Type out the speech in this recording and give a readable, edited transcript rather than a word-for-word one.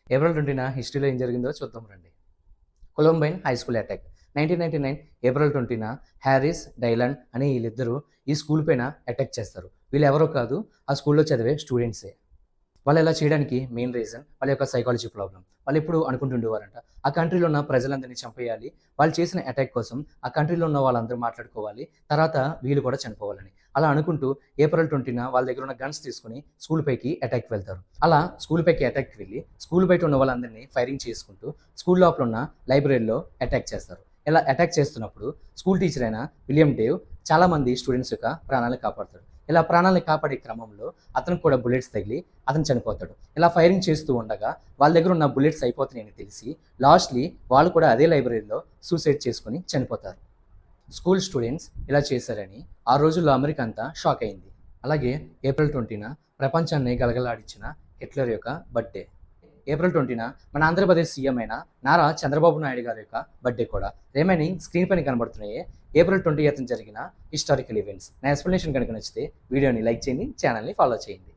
April 20న హిస్టరీలో ఏం జరిగిందో చూద్దాం రండి. Columbine high school attack. 1999 April 20న హ్యారిస్, డైలాన్ అనే వీళ్ళిద్దరూ ఈ స్కూల్ పైన అటాక్ చేస్తారు. వీళ్ళు ఎవరో కాదు, ఆ స్కూల్‌లో చదివే స్టూడెంట్సే. వాళ్ళు ఇలా చేయడానికి మెయిన్ రీజన్ వాళ్ళ యొక్క సైకాలజీ ప్రాబ్లమ్. వాళ్ళు ఎప్పుడు అనుకుంటుండేవారంట, ఆ కంట్రీలో ఉన్న ప్రజలందరినీ చంపేయాలి. వాళ్ళు చేసిన అటాక్ కోసం ఆ కంట్రీలో ఉన్న వాళ్ళందరూ మాట్లాడుకోవాలి. తర్వాత వీళ్ళు కూడా చనిపోవాలని. అలా అనుకుంటూ ఏప్రిల్ 20న వాళ్ళ దగ్గర ఉన్న గన్స్ తీసుకొని స్కూల్ పైకి అటాక్‌కి వెళ్తారు. అలా స్కూల్ పైకి అటాక్‌కి వెళ్ళి స్కూల్ బయట ఉన్న వాళ్ళందరినీ ఫైరింగ్ చేసుకుంటూ స్కూల్ లోపల ఉన్న లైబ్రరీలో అటాక్ చేస్తారు. ఇలా అటాక్ చేస్తున్నప్పుడు స్కూల్ టీచర్ అయిన విలియం డేవ్ చాలామంది స్టూడెంట్స్ యొక్క ప్రాణాలను కాపాడతాడు. ఇలా ప్రాణాలను కాపాడే క్రమంలో అతనికి కూడా బుల్లెట్స్ తగిలి అతను చనిపోతాడు. ఇలా ఫైరింగ్ చేస్తూ ఉండగా వాళ్ళ దగ్గర ఉన్న బుల్లెట్స్ అయిపోతున్నాయని తెలిసి లాస్ట్‌లీ వాళ్ళు కూడా అదే లైబ్రరీలో సూసైడ్ చేసుకొని చనిపోతారు. స్కూల్ స్టూడెంట్స్ ఇలా చేశారని ఆ రోజుల్లో అమెరికా అంతా షాక్ అయింది. అలాగే ఏప్రిల్ 20న ప్రపంచాన్ని గలగలాడించిన హిట్లర్ యొక్క బర్త్‌డే. ఏప్రిల్ 20న మన ఆంధ్రప్రదేశ్ సీఎం అయిన నారా చంద్రబాబు నాయుడు గారి యొక్క బర్త్‌డే కూడా. రిమైనింగ్ స్క్రీన్ పైన కనబడుతున్నాయి ఏప్రిల్ 20న జరిగిన హిస్టారికల్ ఈవెంట్స్. నా ఎక్స్‌ప్లనేషన్ కనుక నచ్చితే వీడియోని లైక్ చేయండి, ఛానల్‌ని ఫాలో చేయండి.